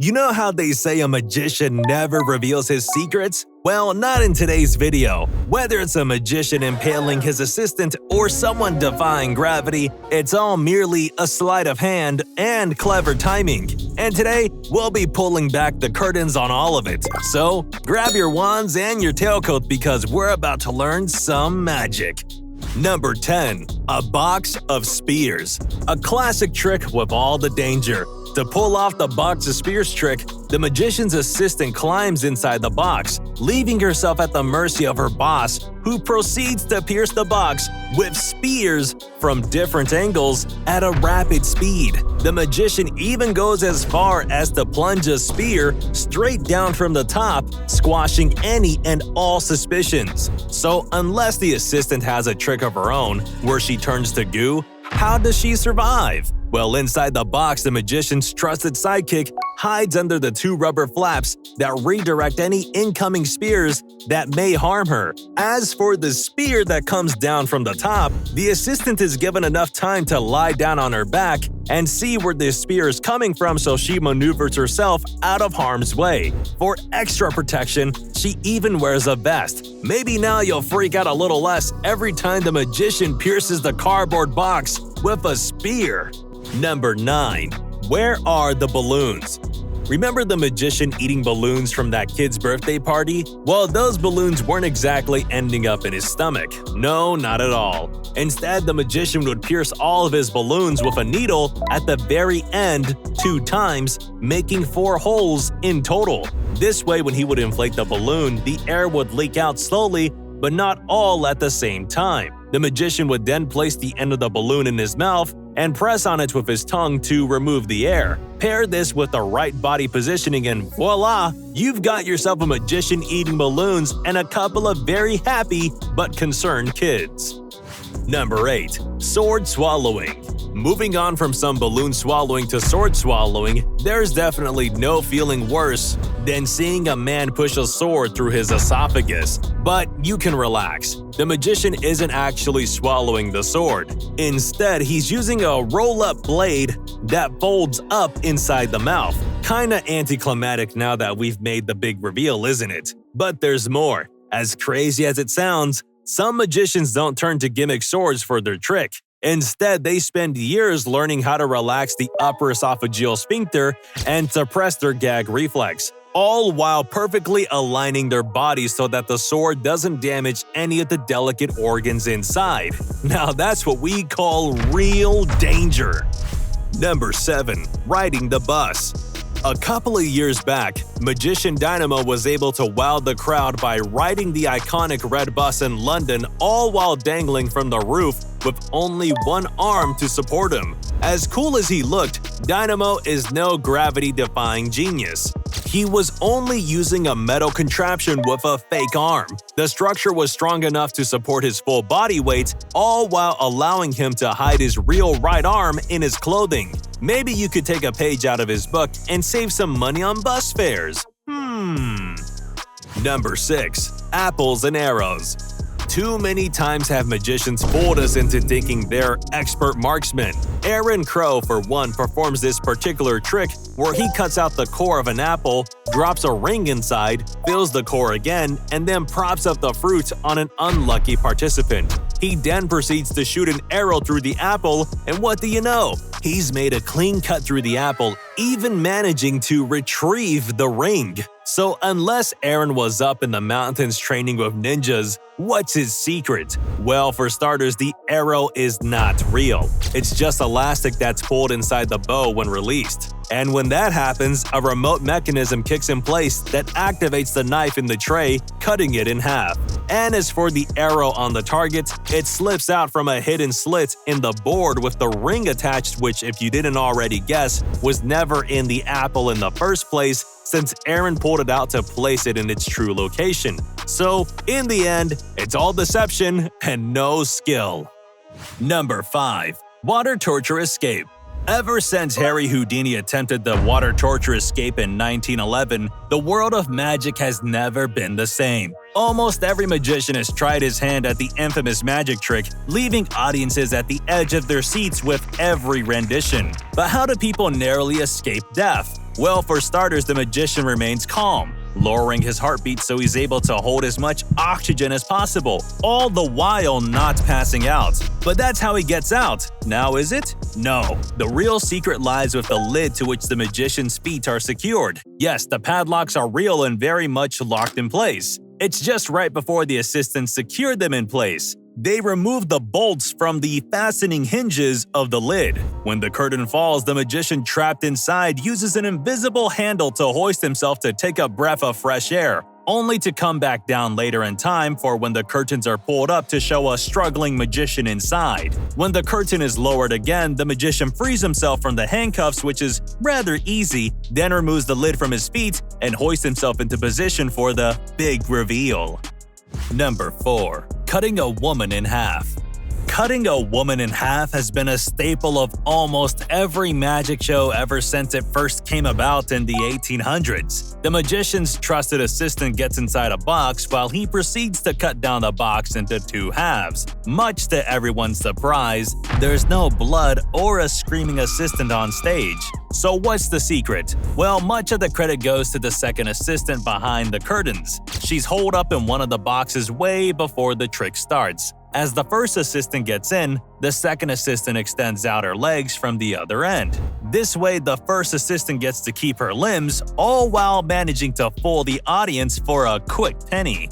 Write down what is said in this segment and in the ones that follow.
You know how they say a magician never reveals his secrets? Well, not in today's video. Whether it's a magician impaling his assistant or someone defying gravity, it's all merely a sleight of hand and clever timing. And today, we'll be pulling back the curtains on all of it. So, grab your wands and your tailcoat because we're about to learn some magic. Number 10. A box of spears. A classic trick with all the danger. To pull off the box of spears trick, the magician's assistant climbs inside the box, leaving herself at the mercy of her boss, who proceeds to pierce the box with spears from different angles at a rapid speed. The magician even goes as far as to plunge a spear straight down from the top, squashing any and all suspicions. So unless the assistant has a trick of her own where she turns to goo, how does she survive? Well, inside the box, the magician's trusted sidekick hides under the two rubber flaps that redirect any incoming spears that may harm her. As for the spear that comes down from the top, the assistant is given enough time to lie down on her back and see where the spear is coming from, so she maneuvers herself out of harm's way. For extra protection, she even wears a vest. Maybe now you'll freak out a little less every time the magician pierces the cardboard box with a spear. Number 9. Where are the balloons? Remember the magician eating balloons from that kid's birthday party? Well, those balloons weren't exactly ending up in his stomach. No, not at all. Instead, the magician would pierce all of his balloons with a needle at the very end 2 times, making 4 holes in total. This way, when he would inflate the balloon, the air would leak out slowly, but not all at the same time. The magician would then place the end of the balloon in his mouth and press on it with his tongue to remove the air. Pair this with the right body positioning and voila, you've got yourself a magician eating balloons and a couple of very happy but concerned kids. Number 8. Sword swallowing. Moving on from some balloon swallowing to sword swallowing, there's definitely no feeling worse than seeing a man push a sword through his esophagus. But you can relax. The magician isn't actually swallowing the sword. Instead, he's using a roll-up blade that folds up inside the mouth. Kinda anticlimactic now that we've made the big reveal, isn't it? But there's more. As crazy as it sounds, some magicians don't turn to gimmick swords for their trick. Instead, they spend years learning how to relax the upper esophageal sphincter and suppress their gag reflex, all while perfectly aligning their bodies so that the sword doesn't damage any of the delicate organs inside. Now that's what we call real danger. Number 7. Riding the bus. A couple of years back, magician Dynamo was able to wow the crowd by riding the iconic red bus in London, all while dangling from the roof with only one arm to support him. As cool as he looked, Dynamo is no gravity-defying genius. He was only using a metal contraption with a fake arm. The structure was strong enough to support his full body weight, all while allowing him to hide his real right arm in his clothing. Maybe you could take a page out of his book and save some money on bus fares. Number 6. Apples and arrows. Too many times have magicians fooled us into thinking they're expert marksmen. Aaron Crow, for one, performs this particular trick where he cuts out the core of an apple, drops a ring inside, fills the core again, and then props up the fruit on an unlucky participant. He then proceeds to shoot an arrow through the apple, and what do you know? He's made a clean cut through the apple, even managing to retrieve the ring. So unless Aaron was up in the mountains training with ninjas, what's his secret? Well, for starters, the arrow is not real. It's just elastic that's pulled inside the bow when released. And when that happens, a remote mechanism kicks in place that activates the knife in the tray, cutting it in half. And as for the arrow on the target, it slips out from a hidden slit in the board with the ring attached, which, if you didn't already guess, was never in the apple in the first place, since Aaron pulled it out to place it in its true location. So, in the end, it's all deception and no skill. Number 5. Water torture escape. Ever since Harry Houdini attempted the water torture escape in 1911, the world of magic has never been the same. Almost every magician has tried his hand at the infamous magic trick, leaving audiences at the edge of their seats with every rendition. But how do people narrowly escape death? Well, for starters, the magician remains calm, lowering his heartbeat so he's able to hold as much oxygen as possible, all the while not passing out. But that's how he gets out. Now is it? No. The real secret lies with the lid to which the magician's feet are secured. Yes, the padlocks are real and very much locked in place. It's just right before the assistants secure them in place. They remove the bolts from the fastening hinges of the lid. When the curtain falls, the magician trapped inside uses an invisible handle to hoist himself to take a breath of fresh air, only to come back down later in time for when the curtains are pulled up to show a struggling magician inside. When the curtain is lowered again, the magician frees himself from the handcuffs, which is rather easy, then removes the lid from his feet and hoists himself into position for the big reveal. Number 4. Cutting a woman in half. Cutting a woman in half has been a staple of almost every magic show ever since it first came about in the 1800s. The magician's trusted assistant gets inside a box while he proceeds to cut down the box into 2 halves. Much to everyone's surprise, there's no blood or a screaming assistant on stage. So what's the secret? Well, much of the credit goes to the second assistant behind the curtains. She's holed up in one of the boxes way before the trick starts. As the first assistant gets in, the second assistant extends out her legs from the other end. This way, the first assistant gets to keep her limbs, all while managing to fool the audience for a quick penny.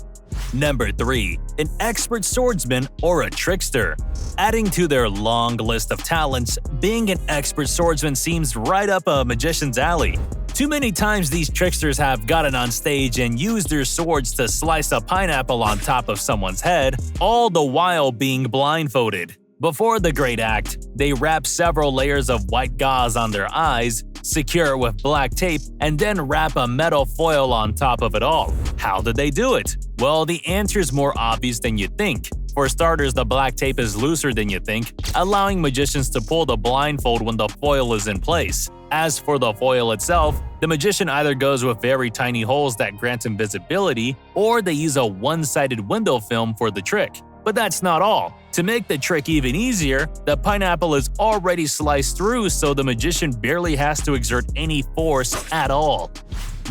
Number 3. An expert swordsman or a trickster. Adding to their long list of talents, being an expert swordsman seems right up a magician's alley. Too many times these tricksters have gotten on stage and used their swords to slice a pineapple on top of someone's head, all the while being blindfolded. Before the great act, they wrap several layers of white gauze on their eyes, secure it with black tape, and then wrap a metal foil on top of it all. How did they do it? Well, the answer is more obvious than you think. For starters, the black tape is looser than you think, allowing magicians to pull the blindfold when the foil is in place. As for the foil itself, the magician either goes with very tiny holes that grant him visibility, or they use a one-sided window film for the trick. But that's not all. To make the trick even easier, the pineapple is already sliced through, so the magician barely has to exert any force at all.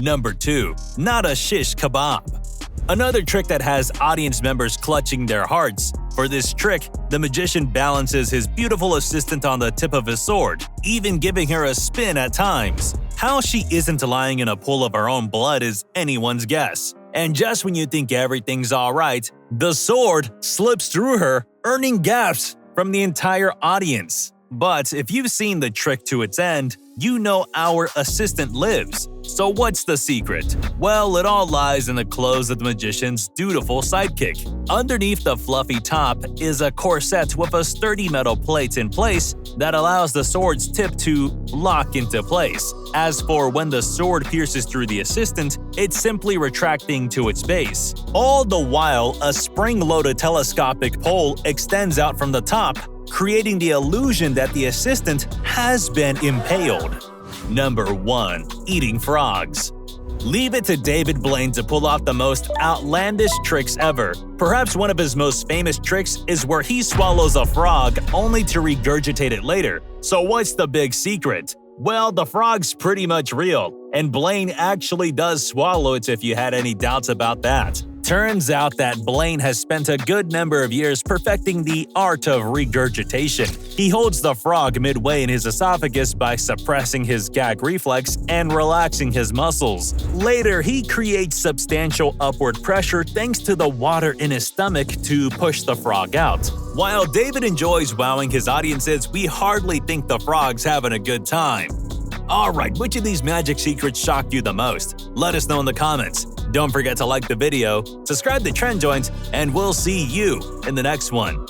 Number 2. Not a shish kebab. Another trick that has audience members clutching their hearts. For this trick, the magician balances his beautiful assistant on the tip of his sword, even giving her a spin at times. How she isn't lying in a pool of her own blood is anyone's guess. And just when you think everything's alright, the sword slips through her, earning gasps from the entire audience. But if you've seen the trick to its end, you know our assistant lives. So what's the secret? Well, it all lies in the clothes of the magician's dutiful sidekick. Underneath the fluffy top is a corset with a sturdy metal plate in place that allows the sword's tip to lock into place. As for when the sword pierces through the assistant, it's simply retracting to its base. All the while, a spring-loaded telescopic pole extends out from the top, creating the illusion that the assistant has been impaled. Number 1. Eating frogs. Leave it to David Blaine to pull off the most outlandish tricks ever. Perhaps one of his most famous tricks is where he swallows a frog only to regurgitate it later. So what's the big secret? Well, the frog's pretty much real, and Blaine actually does swallow it if you had any doubts about that. Turns out that Blaine has spent a good number of years perfecting the art of regurgitation. He holds the frog midway in his esophagus by suppressing his gag reflex and relaxing his muscles. Later, he creates substantial upward pressure thanks to the water in his stomach to push the frog out. While David enjoys wowing his audiences, we hardly think the frog's having a good time. Alright, which of these magic secrets shocked you the most? Let us know in the comments. Don't forget to like the video, subscribe to TrendJoint, and we'll see you in the next one.